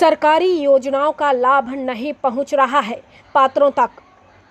सरकारी योजनाओं का लाभ नहीं पहुंच रहा है पात्रों तक।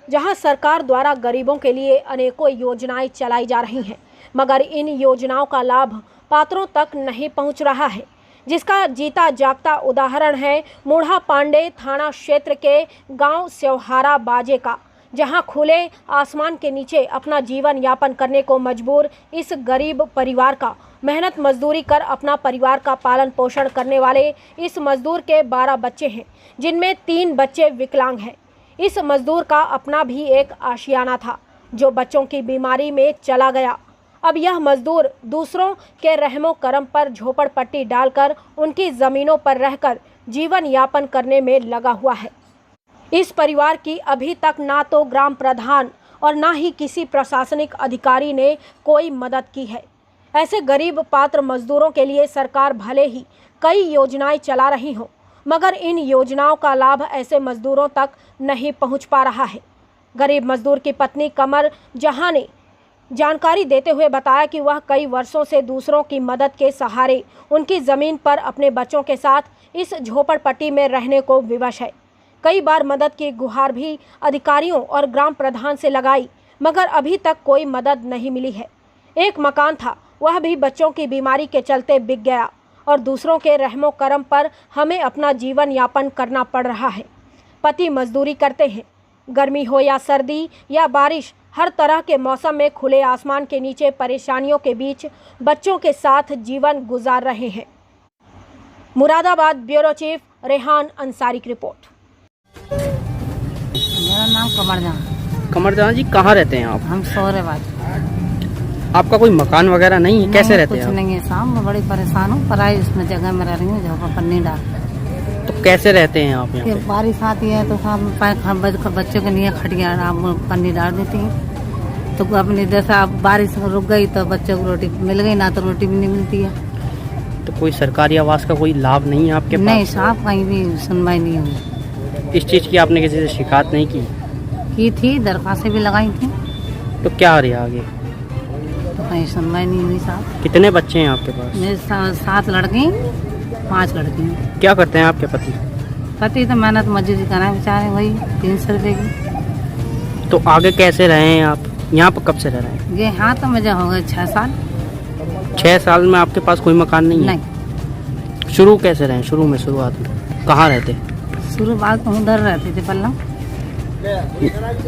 जहां सरकार द्वारा गरीबों के लिए अनेकों योजनाएं चलाई जा रही हैं, मगर इन योजनाओं का लाभ पात्रों तक नहीं पहुंच रहा है, जिसका जीता जागता उदाहरण है मूढ़ा पांडे थाना क्षेत्र के गांव सेवहारा बाजे का, जहां खुले आसमान के नीचे अपना जीवन यापन करने को मजबूर इस गरीब परिवार का मेहनत मजदूरी कर अपना परिवार का पालन पोषण करने वाले इस मजदूर के 12 बच्चे हैं, जिनमें 3 बच्चे विकलांग हैं। इस मजदूर का अपना भी एक आशियाना था जो बच्चों की बीमारी में चला गया। अब यह मजदूर दूसरों के रहमो करम पर झोपड़पट्टी डालकर उनकी ज़मीनों पर रहकर जीवन यापन करने में लगा हुआ है। इस परिवार की अभी तक ना तो ग्राम प्रधान और ना ही किसी प्रशासनिक अधिकारी ने कोई मदद की है। ऐसे गरीब पात्र मजदूरों के लिए सरकार भले ही कई योजनाएं चला रही हो, मगर इन योजनाओं का लाभ ऐसे मजदूरों तक नहीं पहुंच पा रहा है। गरीब मजदूर की पत्नी कमर जहां ने जानकारी देते हुए बताया कि वह कई वर्षों से दूसरों की मदद के सहारे उनकी ज़मीन पर अपने बच्चों के साथ इस झोपड़पट्टी में रहने को विवश है। कई बार मदद की गुहार भी अधिकारियों और ग्राम प्रधान से लगाई, मगर अभी तक कोई मदद नहीं मिली है। एक मकान था, वह भी बच्चों की बीमारी के चलते बिक गया और दूसरों के रहमो करम पर हमें अपना जीवन यापन करना पड़ रहा है। पति मजदूरी करते हैं, गर्मी हो या सर्दी या बारिश, हर तरह के मौसम में खुले आसमान के नीचे परेशानियों के बीच बच्चों के साथ जीवन गुजार रहे हैं। मुरादाबाद ब्यूरो चीफ रेहान अंसारी की रिपोर्ट। मेरा नाम कमर जहाँ जी, कहाँ रहते हैं आप? हम सोरेबाज। आपका कोई मकान वगैरह नहीं है? कैसे रहते हैं? कुछ नहीं है साहब, मैं बड़ी परेशान हूँ। पराई उसमें जगह में रह रही हूँ जहाँ पर पन्नी डाल। तो कैसे रहते हैं आप यहाँ पे? बारिश आती है तो साहब बच्चों के लिए खटिया पन्नी डाल देती है, तो अपनी जैसा बारिश रुक गई तो बच्चों को रोटी मिल गई, ना तो रोटी भी नहीं मिलती है। तो कोई सरकारी आवास का कोई लाभ नहीं है आपके पास? नहीं साहब, कहीं भी सुनवाई नहीं हुई। इस चीज़ की आपने किसी से शिकायत नहीं की? की थी, दरखास्तें भी लगाई थी। तो क्या आ रही है आगे? तो कहीं सुनवाई नहीं हुई साहब। कितने बच्चे हैं आपके पास? मेरे 7 लड़के 5 लड़की हैं। क्या करते हैं आपके पति? पति तो मेहनत मजदूरी करना है बेचारे, वही 300 रुपये की। तो आगे कैसे रहे हैं आप? यहाँ पर कब से रह रहे हैं? ये हाँ तो मुझे हो गए 6 साल। 6 साल में आपके पास कोई मकान नहीं है? नहीं। शुरू कैसे रहे? शुरुआत में कहाँ रहते? शुरुआत तो उधर रहती थी पल्लम।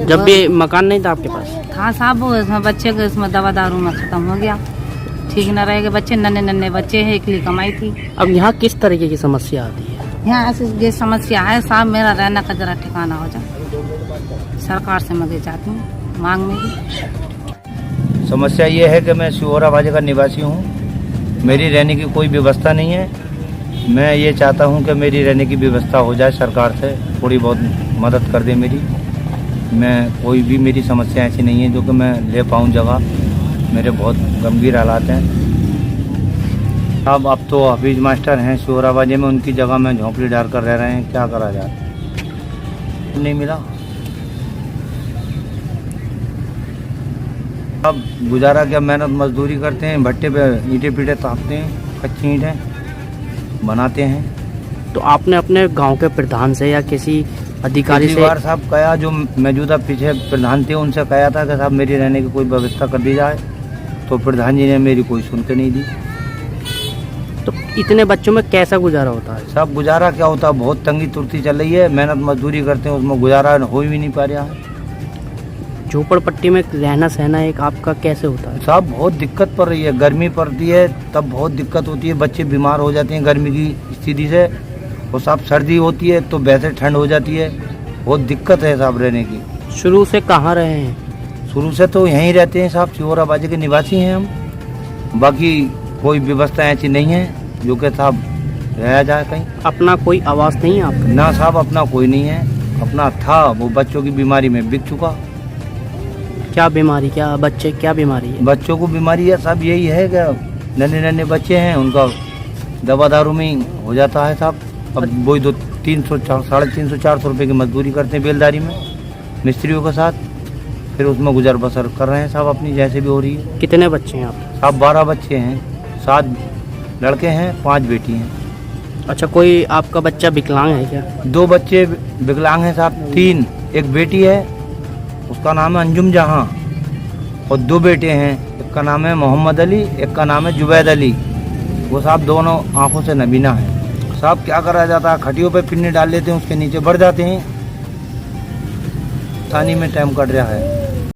जब भी मकान नहीं था आपके पास? था साहब, वो इसमें बच्चे के इसमें दवा दारू में ख़त्म हो गया। ठीक न रहेगा, बच्चे नन्हे बच्चे हैं, एकली कमाई थी। अब यहाँ किस तरीके की समस्या आती है? यहाँ ऐसी ये समस्या है साहब, मेरा रहना का जरा ठिकाना हो जाए। सरकार से मैं चाहती हूँ मांग में भी। समस्या ये है कि मैं सेवहारा बाजे का निवासी हूँ, मेरी रहने की कोई व्यवस्था नहीं है। मैं ये चाहता हूँ कि मेरी रहने की व्यवस्था हो जाए, सरकार से थोड़ी बहुत मदद कर दे मेरी। मैं कोई भी मेरी समस्या ऐसी नहीं है जो कि मैं ले पाऊँ जगह। मेरे बहुत गंभीर हालात हैं। अब तो हफीज मास्टर हैं सेवहारा बाजे में, उनकी जगह में झोंपड़ी डाल कर रह रहे हैं। क्या करा जाए? नहीं मिला। अब गुजारा क्या, मेहनत मजदूरी करते हैं, भट्टे पे ईंटें पीटे तापते हैं, कच्ची ईंटें बनाते हैं। तो आपने अपने गांव के प्रधान से या किसी अधिकारी से? बार साहब कहा, जो मौजूदा पीछे प्रधान थे उनसे कहा था कि साहब मेरी रहने की कोई व्यवस्था कर दी जाए, तो प्रधान जी ने मेरी कोई सुन के नहीं दी। तो इतने बच्चों में कैसा गुजारा होता है? साहब गुजारा क्या होता है, बहुत तंगी तुर्ती चल रही है, मेहनत मजदूरी करते हैं, उसमें गुजारा हो भी नहीं पा रहा है। झोपड़पट्टी में रहना सहना एक आपका कैसे होता है? साहब बहुत दिक्कत पड़ रही है, गर्मी पड़ती है तब बहुत दिक्कत होती है, बच्चे बीमार हो जाते हैं गर्मी की स्थिति से, और साहब सर्दी होती है तो वैसे ठंड हो जाती है, बहुत दिक्कत है साहब रहने की। शुरू से कहाँ रहे हैं? शुरू से तो यहीं रहते हैं साहब, सेवहारा बाजे के निवासी हैं हम। बाकी कोई व्यवस्था ऐसी नहीं है जो कि साहब रहा जाए कहीं। अपना कोई आवास नहीं है आपका? ना साहब, अपना कोई नहीं है। अपना था, वो बच्चों की बीमारी में बिक चुका। क्या बीमारी? क्या बच्चे क्या बीमारी है? बच्चों को बीमारी है साहब, यही है कि नन्हे बच्चे हैं, उनका दवा दारू में हो जाता है साहब। अब वही 350-450 रुपये की मजदूरी करते हैं बेलदारी में मिस्त्रियों के साथ, फिर उसमें गुजर बसर कर रहे हैं साहब अपनी जैसे भी हो रही है। कितने बच्चे हैं आप? साहब 12 बच्चे हैं, 7 लड़के हैं, 5 बेटी हैं। अच्छा, कोई आपका बच्चा विकलांग है क्या? 2 बच्चे विकलांग हैं साहब, 3, एक बेटी है उसका नाम है अंजुम जहां और 2 बेटे हैं, एक का नाम है मोहम्मद अली, एक का नाम है जुबैद अली। वो साहब दोनों आंखों से नबीना है। साहब क्या करा जाता है, खटियों पे पिन्नी डाल लेते हैं, उसके नीचे बढ़ जाते हैं, थानी में टाइम कट रहा है।